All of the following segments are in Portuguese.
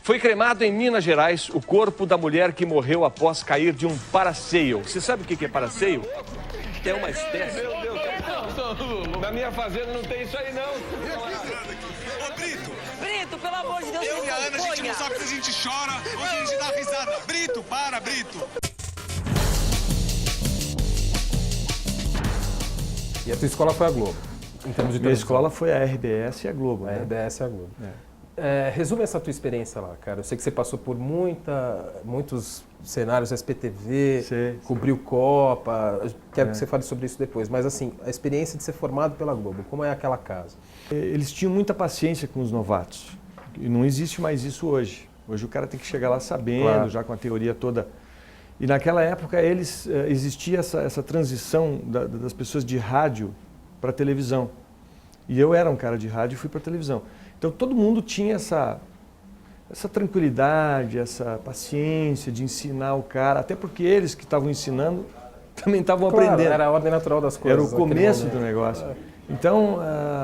Foi cremado em Minas Gerais o corpo da mulher que morreu após cair de um paraceio. Você sabe o que é paraceio? É uma espécie... Meu Deus, na minha fazenda não tem isso aí, não. Ô, Brito! Brito, pelo amor de Deus, Eu e a Ana, a gente não sabe se a gente chora ou se a gente dá risada. Brito, para, Brito! E a tua escola foi a Globo, em termos de Minha televisão. escola foi a RBS e a Globo. A né? RBS e a Globo. Resume essa tua experiência lá, cara. Eu sei que você passou por muitos cenários SPTV, Sei. cobriu Copa. Quero que você fale sobre isso depois. Mas assim, a experiência de ser formado pela Globo, como é aquela casa? Eles tinham muita paciência com os novatos. E não existe mais isso hoje. Hoje o cara tem que chegar lá sabendo, Claro. já com a teoria toda. E naquela época existia essa transição das pessoas de rádio para televisão. E eu era um cara de rádio e fui para televisão. Então todo mundo tinha essa tranquilidade, essa paciência de ensinar o cara, até porque eles que estavam ensinando também estavam aprendendo. Era a ordem natural das coisas. Era o naquele começo momento. do negócio. Então,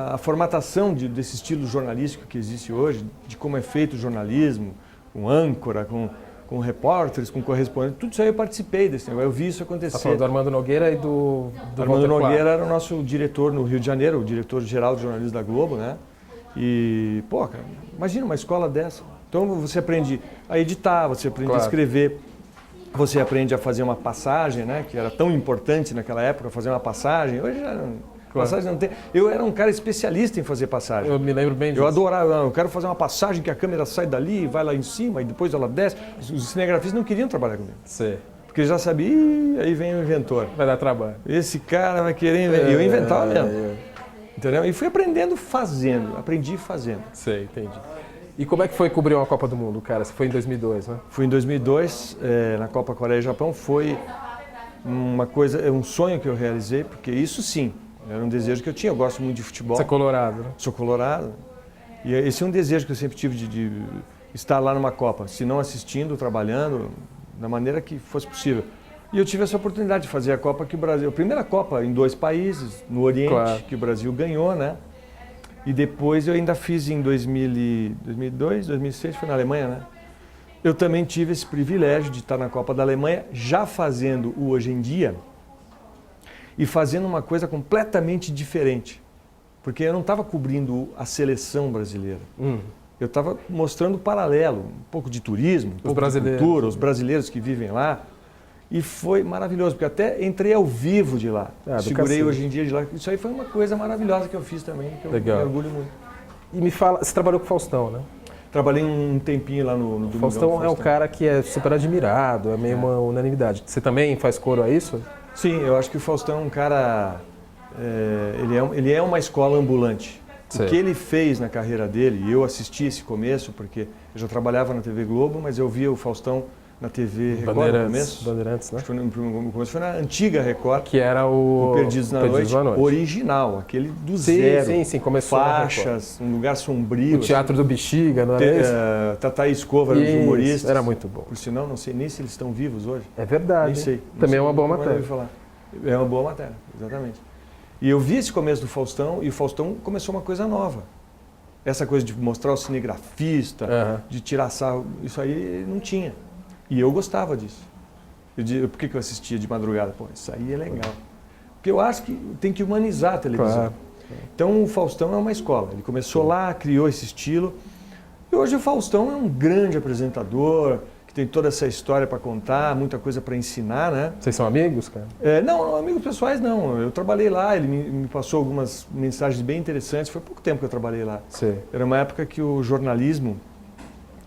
a formatação desse estilo jornalístico que existe hoje, de como é feito o jornalismo, com âncora, com repórteres, com correspondentes, tudo isso aí eu participei desse negócio, eu vi isso acontecer. Tá falando do Armando Nogueira e do Armando Walter Clark. Nogueira era o nosso diretor no Rio de Janeiro, o diretor-geral de jornalismo da Globo, né? E, pô, cara, imagina uma escola dessa. Então você aprende a editar, você aprende a escrever, você aprende a fazer uma passagem, né? Que era tão importante naquela época, fazer uma passagem. Hoje já não, passagem não tem. Eu era um cara especialista em fazer passagem. Eu me lembro bem disso. Eu adorava, eu quero fazer uma passagem que a câmera sai dali, vai lá em cima e depois ela desce. Os cinegrafistas não queriam trabalhar comigo. Sei. Porque já sabia, "Ih, aí vem o inventor. Vai dar trabalho. Esse cara vai querer inventar. Eu inventava mesmo. Entendeu? E fui aprendendo fazendo, aprendi fazendo. Sei, entendi. E como é que foi cobrir uma Copa do Mundo, cara? Você foi em 2002, né? Fui em 2002, na Copa Coreia e Japão, foi um sonho que eu realizei, porque isso sim, era um desejo que eu tinha, eu gosto muito de futebol. Você é colorado, né? Sou colorado. E esse é um desejo que eu sempre tive de estar lá numa Copa, se não assistindo, trabalhando, da maneira que fosse possível. E eu tive essa oportunidade de fazer a Copa que o Brasil... A primeira Copa em 2 países, no Oriente, que o Brasil ganhou, né? E depois eu ainda fiz em 2002, 2006, foi na Alemanha, né? Eu também tive esse privilégio de estar na Copa da Alemanha, já fazendo o Hoje em Dia e fazendo uma coisa completamente diferente. Porque eu não estava cobrindo a seleção brasileira. Eu estava mostrando o paralelo, um pouco de turismo, um pouco de cultura, os brasileiros que vivem lá. E foi maravilhoso, porque até entrei ao vivo de lá. Segurei Hoje em Dia de lá. Isso aí foi uma coisa maravilhosa que eu fiz também, que eu me orgulho muito. E me fala, você trabalhou com o Faustão, né? Trabalhei um tempinho lá no Domingão. Faustão é um cara que é super admirado, é meio uma unanimidade. Você também faz coro a isso? Sim, eu acho que o Faustão é um cara... ele é uma escola ambulante. O que ele fez na carreira dele, e eu assisti esse começo, porque eu já trabalhava na TV Globo, mas eu via o Faustão na TV Record no começo. Bandeirantes, né? No começo foi na antiga Record. Que era o Perdidos na Noite, original, aquele do zero. Sim, começou faixas, um lugar sombrio. O Teatro do Bexiga, não era isso? Tata Escova era um dos humoristas. Era muito bom. Por sinal, não sei nem se eles estão vivos hoje. É verdade. Nem sei. Também é uma boa matéria. É uma boa matéria, exatamente. E eu vi esse começo do Faustão, e o Faustão começou uma coisa nova. Essa coisa de mostrar o cinegrafista, de tirar sarro, isso aí não tinha. E eu gostava disso. Por que eu assistia de madrugada? Pô, isso aí é legal. Porque eu acho que tem que humanizar a televisão. Claro. Então o Faustão é uma escola. Ele começou lá, criou esse estilo. E hoje o Faustão é um grande apresentador, que tem toda essa história para contar, muita coisa para ensinar, né? Vocês são amigos, cara? Não, amigos pessoais não. Eu trabalhei lá, ele me passou algumas mensagens bem interessantes. Foi pouco tempo que eu trabalhei lá. Sim. Era uma época que o jornalismo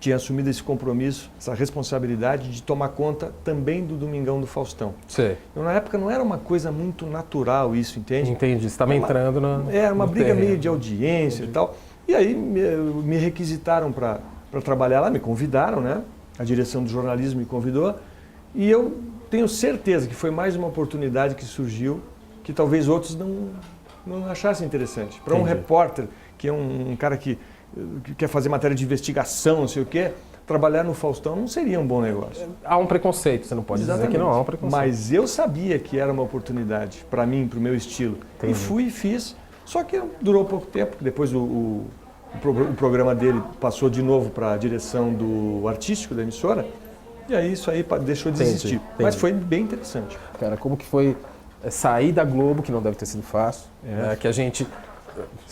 tinha assumido esse compromisso, essa responsabilidade de tomar conta também do Domingão do Faustão. Sim. Então, na época não era uma coisa muito natural isso, entende? Entendi, você estava entrando na... Era uma briga meio de audiência e tal. E aí me requisitaram para trabalhar lá, me convidaram, né? A direção do jornalismo me convidou. E eu tenho certeza que foi mais uma oportunidade que surgiu, que talvez outros não achassem interessante. Para um repórter, que é um cara que quer fazer matéria de investigação, não sei o quê, trabalhar no Faustão não seria um bom negócio. Há um preconceito, você não pode dizer que não há um preconceito. Mas eu sabia que era uma oportunidade para mim, para o meu estilo. E fui e fiz. Só que durou pouco tempo, depois o o programa dele passou de novo para a direção do artístico da emissora, e aí isso aí deixou de existir. Mas foi bem interessante. Cara, como que foi sair da Globo, que não deve ter sido fácil, né, que a gente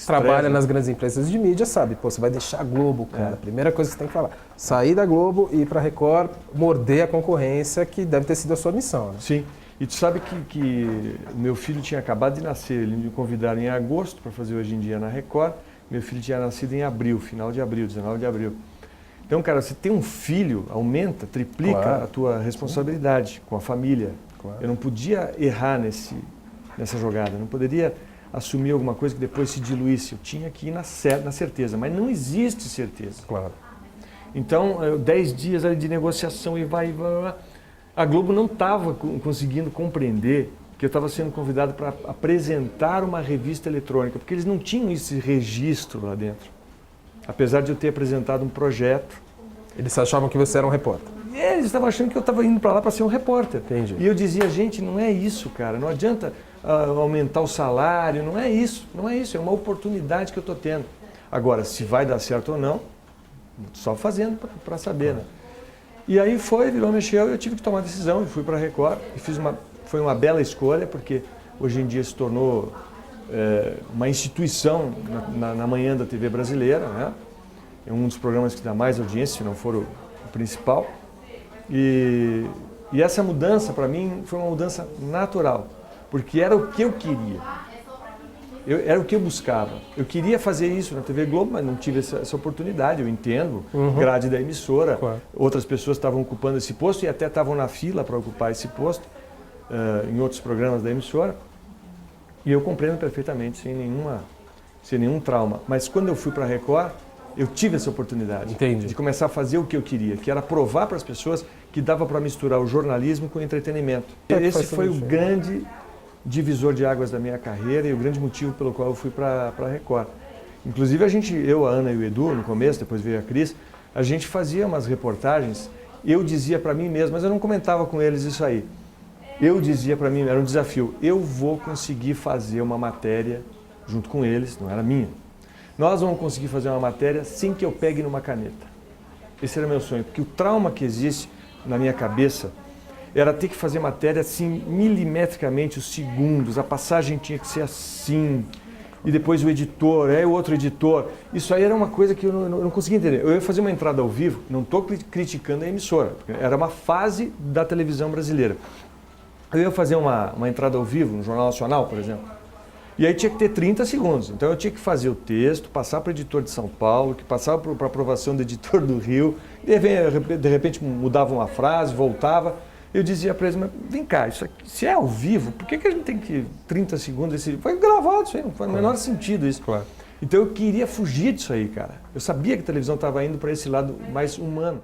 trabalha nas grandes empresas de mídia, sabe? Pô, você vai deixar a Globo, cara. A primeira coisa que você tem que falar. Sair da Globo e ir pra Record, morder a concorrência, que deve ter sido a sua missão, né? Sim. E tu sabe que meu filho tinha acabado de nascer, ele me convidaram em agosto para fazer Hoje em Dia na Record. Meu filho tinha nascido em abril, final de abril, 19 de abril. Então, cara, você ter um filho aumenta, triplica a tua responsabilidade com a família. Claro. Eu não podia errar nessa jogada, não poderia assumir alguma coisa que depois se diluísse. Eu tinha que ir na certeza, mas não existe certeza. Claro. Então, 10 dias ali de negociação e vai. A Globo não estava conseguindo compreender que eu estava sendo convidado para apresentar uma revista eletrônica, porque eles não tinham esse registro lá dentro. Apesar de eu ter apresentado um projeto. Eles achavam que você era um repórter. Eles estavam achando que eu estava indo para lá para ser um repórter. Entendi. E eu dizia, gente, não é isso, cara. Não adianta aumentar o salário, não é isso. Não é isso, é uma oportunidade que eu estou tendo. Agora, se vai dar certo ou não, só fazendo para saber, né? E aí virou, mexeu, e eu tive que tomar a decisão e fui para a Record. E foi uma bela escolha, porque hoje em dia se tornou uma instituição na manhã da TV brasileira, né? É um dos programas que dá mais audiência, se não for o principal. E essa mudança, para mim, foi uma mudança natural, porque era o que eu queria. Era o que eu buscava. Eu queria fazer isso na TV Globo, mas não tive essa oportunidade, eu entendo. Grade da emissora, outras pessoas estavam ocupando esse posto e até estavam na fila para ocupar esse posto em outros programas da emissora. E eu compreendo perfeitamente, sem nenhum trauma. Mas quando eu fui para a Record, eu tive essa oportunidade de começar a fazer o que eu queria, que era provar para as pessoas que dava para misturar o jornalismo com o entretenimento. Esse foi o grande divisor de águas da minha carreira e o grande motivo pelo qual eu fui para a Record. Inclusive eu, a Ana e o Edu, no começo, depois veio a Cris, a gente fazia umas reportagens, eu dizia para mim mesmo, mas eu não comentava com eles isso aí. Eu dizia para mim, era um desafio, eu vou conseguir fazer uma matéria junto com eles, não era minha. Nós vamos conseguir fazer uma matéria sem que eu pegue numa caneta. Esse era meu sonho, porque o trauma que existe na minha cabeça era ter que fazer matéria assim, milimetricamente, os segundos, a passagem tinha que ser assim, e depois o editor, o outro editor. Isso aí era uma coisa que eu não conseguia entender. Eu ia fazer uma entrada ao vivo, não estou criticando a emissora, era uma fase da televisão brasileira. Eu ia fazer uma entrada ao vivo no Jornal Nacional, por exemplo, e aí tinha que ter 30 segundos. Então eu tinha que fazer o texto, passar para o editor de São Paulo, que passava para a aprovação do editor do Rio, de repente mudava uma frase, voltava. Eu dizia para eles, mas vem cá, isso aqui, se é ao vivo, por que a gente tem que 30 segundos? Foi gravado isso aí, não faz o menor sentido isso. Claro. Então eu queria fugir disso aí, cara. Eu sabia que a televisão estava indo para esse lado mais humano.